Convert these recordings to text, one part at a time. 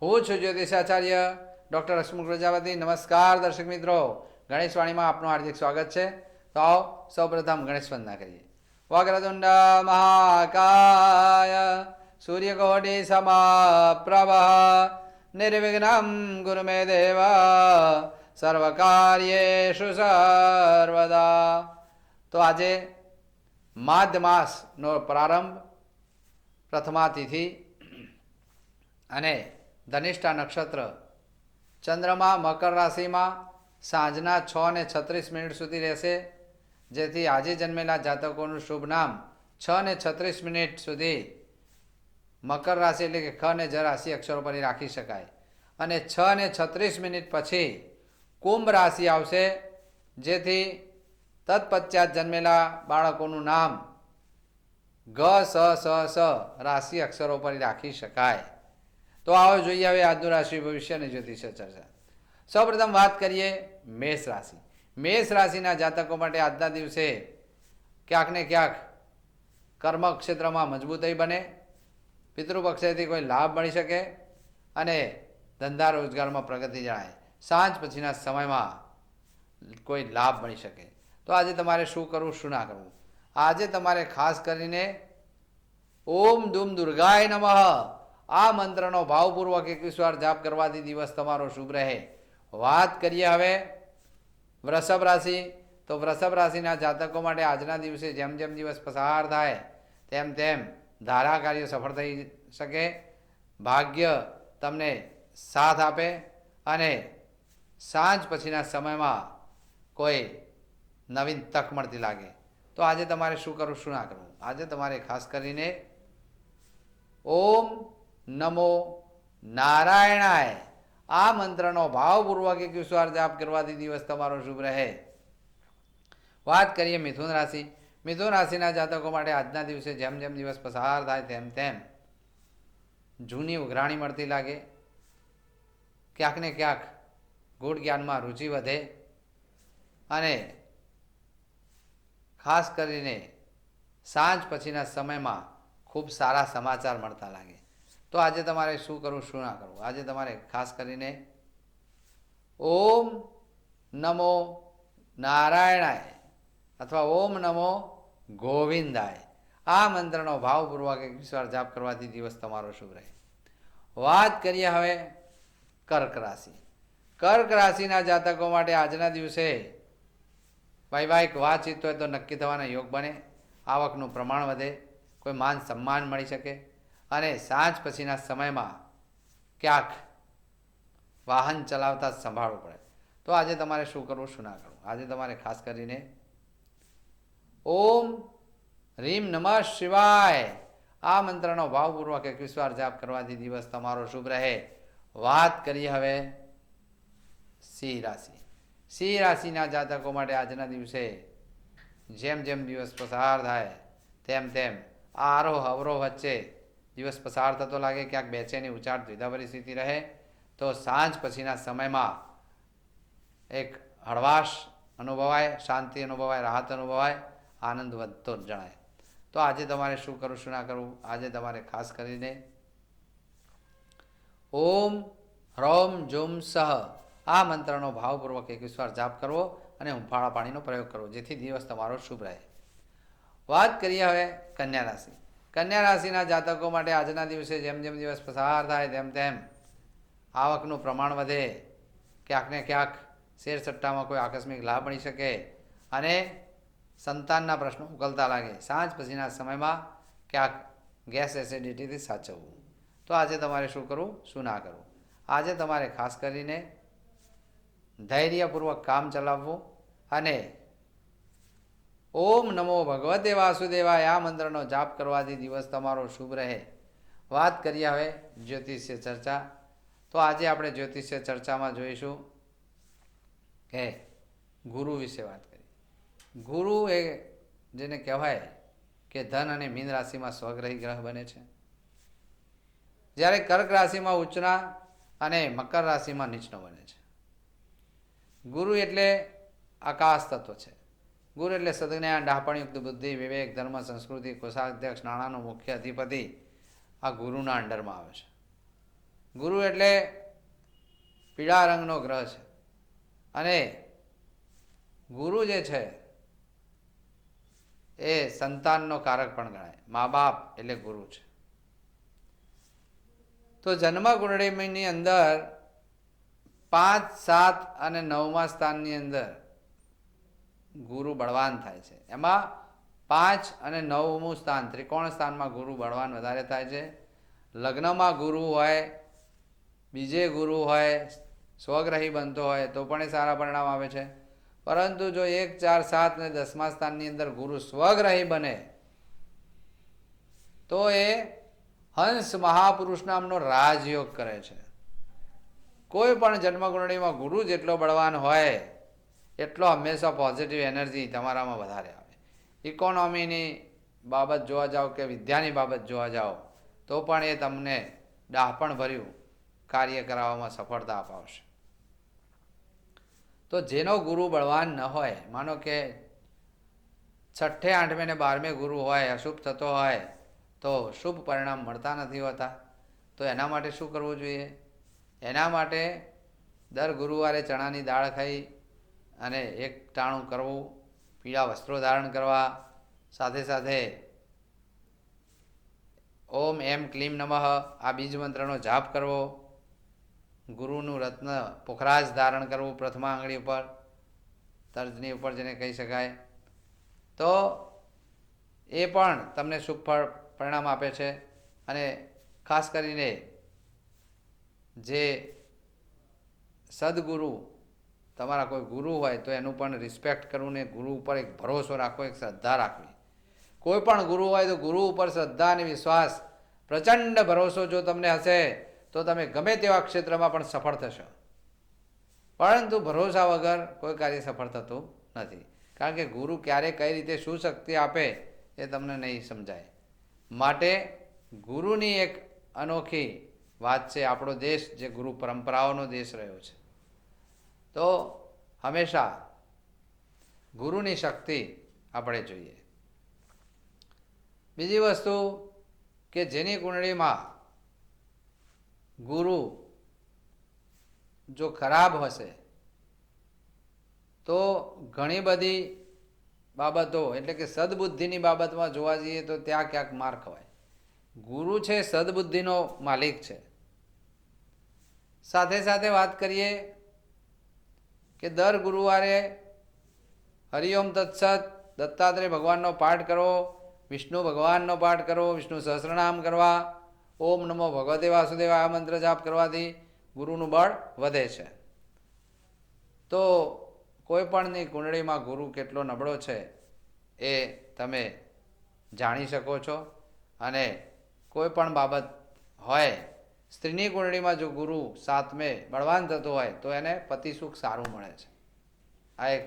હું છું જ્યોતિષાચાર્ય ડૉક્ટર હસમુખ પ્રજાપતિ. નમસ્કાર દર્શક મિત્રો, ગણેશવાણીમાં આપનું હાર્દિક સ્વાગત છે. તો આવો સૌપ્રથમ ગણેશ વંદના કરીએ. વક્રતુંડ મહાકાય સૂર્યકોટિ સમપ્રભ નિર્વિઘ્નમ ગુરુ મે દેવ સર્વકાર્યેષુ સર્વદા. તો આજે માઘ માસનો પ્રારંભ, પ્રથમા તિથિ અને ધનિષ્ઠા નક્ષત્ર, ચંદ્રમા મકર રાશિમાં સાંજના 6:36 સુધી રહેશે, જેથી આજે જન્મેલા જાતકોનું શુભ નામ 6:36 સુધી મકર રાશિ એટલે કે ખ અને જ રાશિ અક્ષરો પર રાખી શકાય. અને 6:36 પછી કુંભ રાશિ આવશે, જેથી તત્પશ્ચાત જન્મેલા બાળકોનું નામ ગ સ સ સ રાશિ અક્ષરો પર રાખી શકાય. તો આવો જોઈએ હવે આજનું રાશિ ભવિષ્યની જ્યોતિષ ચર્ચા. સૌપ્રથમ વાત કરીએ મેષ રાશિ. મેષ રાશિના જાતકો માટે આજના દિવસે ક્યાંક ને ક્યાંક કર્મ ક્ષેત્રમાં મજબૂતાઈ બને, પિતૃપક્ષેથી કોઈ લાભ મળી શકે અને ધંધા રોજગારમાં પ્રગતિ જણાય. સાંજ પછીના સમયમાં કોઈ લાભ મળી શકે. તો આજે તમારે શું કરવું, શું ના કરવું? આજે તમારે ખાસ કરીને ઓમ ધૂમ દુર્ગાય નમઃ આ મંત્રનો ભાવપૂર્વક 21 વાર જાપ કરવાથી દિવસ તમારો શુભ રહે. વાત કરીએ હવે વૃષભ રાશિ. તો વૃષભ રાશિના જાતકો માટે આજના દિવસે જેમ જેમ દિવસ પસાર થાય તેમ તેમ ધારા કાર્ય સફળ થઈ શકે, ભાગ્ય તમને સાથ આપે અને સાંજ પછીના સમયમાં કોઈ નવીન તક મળતી લાગે. તો આજે તમારે શું કરવું, શું ના કરવું? આજે તમારે ખાસ કરીને ઓમ નમો નારાયણાય આ મંત્રનો ભાવપૂર્વક 21 વાર જાપ કરવાથી દિવસ તમારો શુભ રહે. વાત કરીએ મિથુન રાશિ. મિથુન રાશિના જાતકો માટે આજના દિવસે જેમ જેમ દિવસ પસાર થાય તેમ તેમ જૂની ઉઘરાણી મળતી લાગે, ક્યાંક ને ક્યાંક ગૂઢ જ્ઞાનમાં રુચિ વધે અને ખાસ કરીને સાંજ પછીના સમયમાં ખૂબ સારા સમાચાર મળતા લાગે. તો આજે તમારે શું કરવું, શું ના કરવું? આજે તમારે ખાસ કરીને ઓમ નમો નારાયણાય અથવા ઓમ નમો ગોવિંદાય આ મંત્રનો ભાવપૂર્વક 21 વાર જાપ કરવાથી દિવસ તમારો શુભ રહે. વાત કરીએ હવે કર્ક રાશિ. કર્ક રાશિના જાતકો માટે આજના દિવસે વૈવાહિક વાતચીત હોય તો નક્કી થવાના યોગ બને, આવકનું પ્રમાણ વધે, કોઈ માન સન્માન મળી શકે અને સાંજ પછીના સમયમાં ક્યાંક વાહન ચલાવતા સંભાળવું પડે. તો આજે તમારે શું કરવું, શું ના કરવું? આજે તમારે ખાસ કરીને ઓમ રીમ નમઃ શિવાય આ મંત્રનો ભાવપૂર્વક 21 વાર જાપ કરવાથી દિવસ તમારો શુભ રહે. વાત કરીએ હવે સિંહ રાશિ. સિંહ રાશિના જાતકો માટે આજના દિવસે જેમ જેમ દિવસ પસાર થાય તેમ તેમ આરોહ અવરોહ વચ્ચે દિવસ પસાર થતો લાગે, ક્યાંક બેચેની ઉચાટ દ્વિધા પરિસ્થિતિ રહે. તો સાંજ પછીના સમયમાં એક હળવાશ અનુભવાય, શાંતિ અનુભવાય, રાહત અનુભવાય, આનંદ વધતો જણાય. તો આજે તમારે શું કરવું, શું ના કરવું? આજે તમારે ખાસ કરીને ઓમ હ્રૌમ જુમ સહ આ મંત્રનો ભાવપૂર્વક 21 વાર જાપ કરવો અને હુંફાળા પાણીનો પ્રયોગ કરવો, જેથી દિવસ તમારો શુભ રહે. વાત કરીએ હવે કન્યા રાશિ. કન્યા રાશિના જાતકો માટે આજના દિવસે જેમ જેમ દિવસ પસાર થાય તેમ તેમ આવકનું પ્રમાણ વધે, ક્યાંક ને ક્યાંક શેર સટ્ટામાં કોઈ આકસ્મિક લાભ મળી શકે અને સંતાનના પ્રશ્નો ઉકલતા લાગે. સાંજ પછીના સમયમાં ક્યાંક ગેસ એસિડિટીથી સાચવવું. તો આજે તમારે શું કરવું, શું ના કરવું? આજે તમારે ખાસ કરીને ધૈર્યપૂર્વક કામ ચલાવવું અને ઓમ નમો ભગવતે વાસુદેવાય આ મંત્રનો જાપ કરવાથી દિવસ તમારો શુભ રહે. વાત કરીએ હવે જ્યોતિષ્ય ચર્ચા. તો આજે આપણે જ્યોતિષ્ય ચર્ચામાં જોઈશું કે ગુરુ વિશે વાત કરીએ. ગુરુ એ જેને કહેવાય કે ધન અને મીન રાશિમાં સ્વગ્રહી ગ્રહ બને છે, જ્યારે કર્ક રાશિમાં ઉચ્ચના અને મકર રાશિમાં નીચનો બને છે. ગુરુ એટલે આકાશ તત્વ છે. ગુરુ એટલે સદજ્ઞાન, ડાપણયુક્ત બુદ્ધિ, વિવેક, ધર્મ, સંસ્કૃતિ, કોષાધ્યક્ષ, નાણાંનો મુખ્ય અધિપતિ આ ગુરુના અંડરમાં આવે છે. ગુરુ એટલે પીળા રંગનો ગ્રહ છે અને ગુરુ જે છે એ સંતાનનો કારક પણ ગણાય. મા બાપ એટલે ગુરુ છે. તો જન્મ કુંડળીની અંદર 5, 7 અને 9મા સ્થાનની અંદર ગુરુ બળવાન થાય છે. એમાં 5 અને 9મું સ્થાન ત્રિકોણ સ્થાનમાં ગુરુ બળવાન વધારે થાય છે. લગ્નમાં ગુરુ હોય, બીજે ગુરુ હોય, સ્વગ્રહી બનતો હોય તો પણ એ સારા પરિણામ આવે છે. પરંતુ જો 1, 4, 7 અને 10મા સ્થાનની અંદર ગુરુ સ્વગ્રહી બને તો એ હંસ મહાપુરુષ નામનો રાજયોગ કરે છે. કોઈ પણ જન્મકુંડળીમાં ગુરુ જેટલો બળવાન હોય એટલો હંમેશા પોઝિટિવ એનર્જી તમારામાં વધારે આવે. ઇકોનોમીની બાબત જોવા જાઓ કે વિદ્યાની બાબત જોવા જાઓ તો પણ એ તમને ડાહપણ ભર્યું કાર્ય કરાવવામાં સફળતા અપાવશે. તો જેનો ગુરુ બળવાન ન હોય, માનો કે 6ઠે 8મે ને 12મે ગુરુ હોય, અશુભ થતો હોય તો શુભ પરિણામ મળતા નથી હોતા. તો એના માટે શું કરવું જોઈએ? એના માટે દર ગુરુવારે ચણાની દાળ ખાઈ અને એક ટાણું કરવું, પીળા વસ્ત્રો ધારણ કરવા, સાથે સાથે ઓમ એમ ક્લીમ નમઃ આ બીજ મંત્રનો જાપ કરવો, ગુરુનું રત્ન પુખરાજ ધારણ કરવું પ્રથમા આંગળી ઉપર, તર્જની ઉપર જેને કહી શકાય, તો એ પણ તમને શુભ ફળ પરિણામ આપે છે. અને ખાસ કરીને જે સદગુરુ તમારા કોઈ ગુરુ હોય તો એનું પણ રિસ્પેક્ટ કરવું ને ગુરુ ઉપર એક ભરોસો રાખવો, એક શ્રદ્ધા રાખવી. કોઈ પણ ગુરુ હોય તો ગુરુ ઉપર શ્રદ્ધા અને વિશ્વાસ, પ્રચંડ ભરોસો જો તમને હશે તો તમે ગમે તેવા ક્ષેત્રમાં પણ સફળ થશો. પરંતુ ભરોસા વગર કોઈ કાર્ય સફળ થતું નથી. કારણ કે ગુરુ ક્યારે કઈ રીતે શું શક્તિ આપે એ તમને નહીં સમજાય. માટે ગુરુની એક અનોખી વાત છે. આપણો દેશ જે ગુરુ પરંપરાઓનો દેશ રહ્યો છે, તો હંમેશા ગુરુની શક્તિ આપણે જોઈએ. બીજી વસ્તુ કે જેની કુંડળીમાં ગુરુ જો ખરાબ હશે તો ઘણી બધી બાબતો એટલે કે સદબુદ્ધિની બાબતમાં જોવા જઈએ તો ત્યાં ક્યાંક માર ખવાય. ગુરુ છે સદબુદ્ધિનો માલિક છે. સાથે સાથે વાત કરીએ કે દર ગુરુવારે હરિઓમ તત્સત દત્તાત્રેય ભગવાનનો પાઠ કરો, વિષ્ણુ ભગવાનનો પાઠ કરો, વિષ્ણુ સહસ્રનામ કરવા, ઓમ નમો ભગવતે વાસુદેવાય આ મંત્ર જાપ કરવાથી ગુરુનું બળ વધે છે. તો કોઈ પણની કુંડળીમાં ગુરુ કેટલો નબળો છે એ તમે જાણી શકો છો. અને કોઈ પણ બાબત હોય, સ્ત્રીની કુંડળીમાં જો ગુરુ 7મે બળવાન થતો હોય તો એને પતિ સુખ સારું મળે છે. આ એક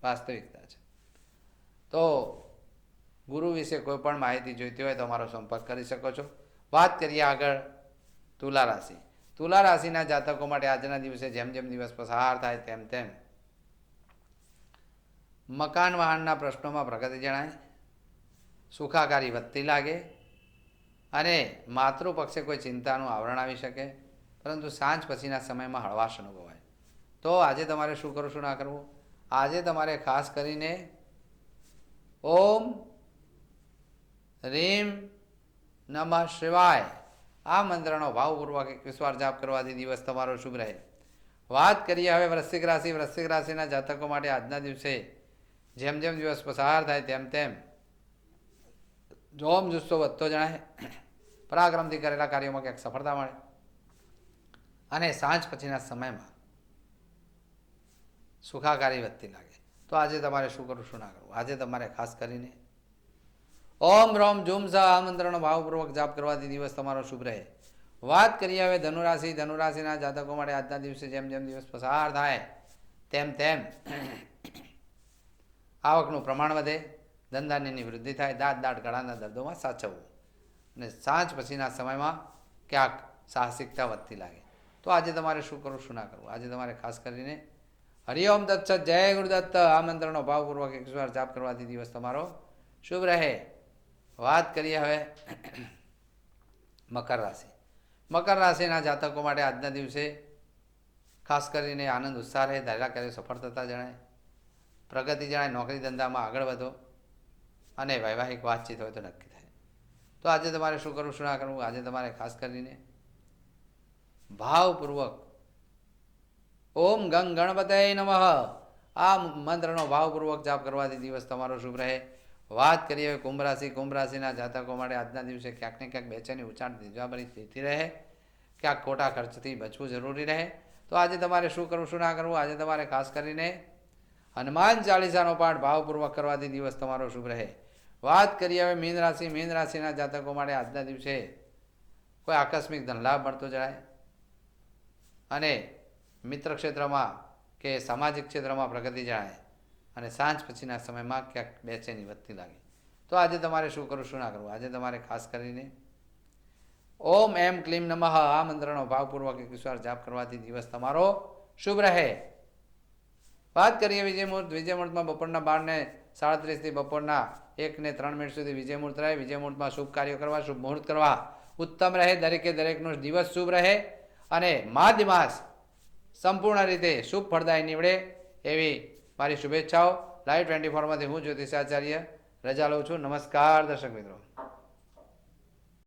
વાસ્તવિકતા છે. તો ગુરુ વિશે કોઈ પણ માહિતી જોઈતી હોય તો અમારો સંપર્ક કરી શકો છો. વાત કરીએ આગળ તુલા રાશિ. તુલા રાશિના જાતકો માટે આજના દિવસે જેમ જેમ દિવસ પસાર થાય તેમ તેમ મકાન વાહનના પ્રશ્નોમાં પ્રગતિ જણાય, સુખાકારી વધતી લાગે અને માતૃપક્ષે કોઈ ચિંતાનું આવરણ આવી શકે. પરંતુ સાંજ પછીના સમયમાં હળવાશ અનુભવાય. તો આજે તમારે શું કરવું, શું ના કરવું? આજે તમારે ખાસ કરીને ઓમ રીમ નમઃ શિવાય આ મંત્રનો ભાવપૂર્વક 21 વાર જાપ કરવાથી દિવસ તમારો શુભ રહે. વાત કરીએ હવે વૃશ્ચિક રાશિ. વૃશ્ચિક રાશિના જાતકો માટે આજના દિવસે જેમ જેમ દિવસ પસાર થાય તેમ તેમ જોમ જુસ્સો વધતો જણાય, પરાક્રમથી કરેલા કાર્યોમાં ક્યાંક સફળતા મળે અને સાંજ પછીના સમયમાં સુખાકારી વધતી લાગે. તો આજે તમારે શું કરવું, શું ના કરવું? આજે તમારે ખાસ કરીને ઓમ રોમ ઝુમ ઝ આ મંત્રનો ભાવપૂર્વક જાપ કરવાથી દિવસ તમારો શુભ રહે. વાત કરીએ હવે ધનુરાશિ. ધનુરાશિના જાતકો માટે આજના દિવસે જેમ જેમ દિવસ પસાર થાય તેમ તેમ આવકનું પ્રમાણ વધે, ધંધાની વૃદ્ધિ થાય, દાંત ગળાના દર્દોમાં સાચવવું અને સાંજ પછીના સમયમાં ક્યાંક સાહસિકતા વધતી લાગે. તો આજે તમારે શું કરવું, શું ના કરવું? આજે તમારે ખાસ કરીને હરિઓમ તત્સત જય ગુરુદત્ત આ મંત્રનો ભાવપૂર્વક 21 વાર જાપ કરવાથી દિવસ તમારો શુભ રહે. વાત કરીએ હવે મકર રાશિ. મકર રાશિના જાતકો માટે આજના દિવસે ખાસ કરીને આનંદ ઉત્સાહ રહે, ધારેલા કાર્યો સફળ થતા જણાય, પ્રગતિ જણાય, નોકરી ધંધામાં આગળ વધો અને વૈવાહિક વાતચીત હોય તો નક્કી થાય. તો આજે તમારે શું કરવું શું ના કરવું, આજે તમારે ખાસ કરીને ભાવપૂર્વક ઓમ ગંગ ગણપતય નમઃ આ મંત્રનો ભાવપૂર્વક જાપ કરવાથી દિવસ તમારો શુભ રહે. વાત કરીએ હવે કુંભ રાશિ. કુંભ રાશિના જાતકો માટે આજના દિવસે ક્યાંક ને ક્યાંક બેચેની ઉચાણ ધીજાભરી સ્થિતિ રહે, ક્યાંક ખોટા ખર્ચથી બચવું જરૂરી રહે. તો આજે તમારે શું કરવું શું ના કરવું, આજે તમારે ખાસ કરીને હનુમાન ચાલીસાનો પાઠ ભાવપૂર્વક કરવાથી દિવસ તમારો શુભ રહે. વાત કરીએ હવે મીન રાશિ. મીન રાશિના જાતકો માટે આજના દિવસે કોઈ આકસ્મિક ધનલાભ મળતો જણાય અને મિત્ર ક્ષેત્રમાં કે સામાજિક ક્ષેત્રમાં પ્રગતિ જણાય અને સાંજ પછીના સમયમાં ક્યાંક બેચેની વધતી લાગે. તો આજે તમારે શું કરવું શું ના કરવું, આજે તમારે ખાસ કરીને ઓમ એમ ક્લીમ નમઃ આ મંત્રનો ભાવપૂર્વક 21 વાર જાપ કરવાથી દિવસ તમારો શુભ રહે. વાત કરીએ વિજય મુહૂર્ત. વિજય મુહૂર્તમાં બપોરના 12:37 બપોરના 1:03 સુધી વિજય મુહૂર્ત રહે. વિજય મુહૂર્તમાં શુભ કાર્યો કરવા, શુભ મુહૂર્ત કરવા ઉત્તમ રહે. દરેકે દરેકનો દિવસ શુભ રહે અને માઘ માસ સંપૂર્ણ રીતે શુભ ફળદાયી નીવડે એવી મારી શુભેચ્છાઓ. લાઈવ 24માંથી હું જ્યોતિષાચાર્ય રજા લઉં છું. નમસ્કાર દર્શક મિત્રો.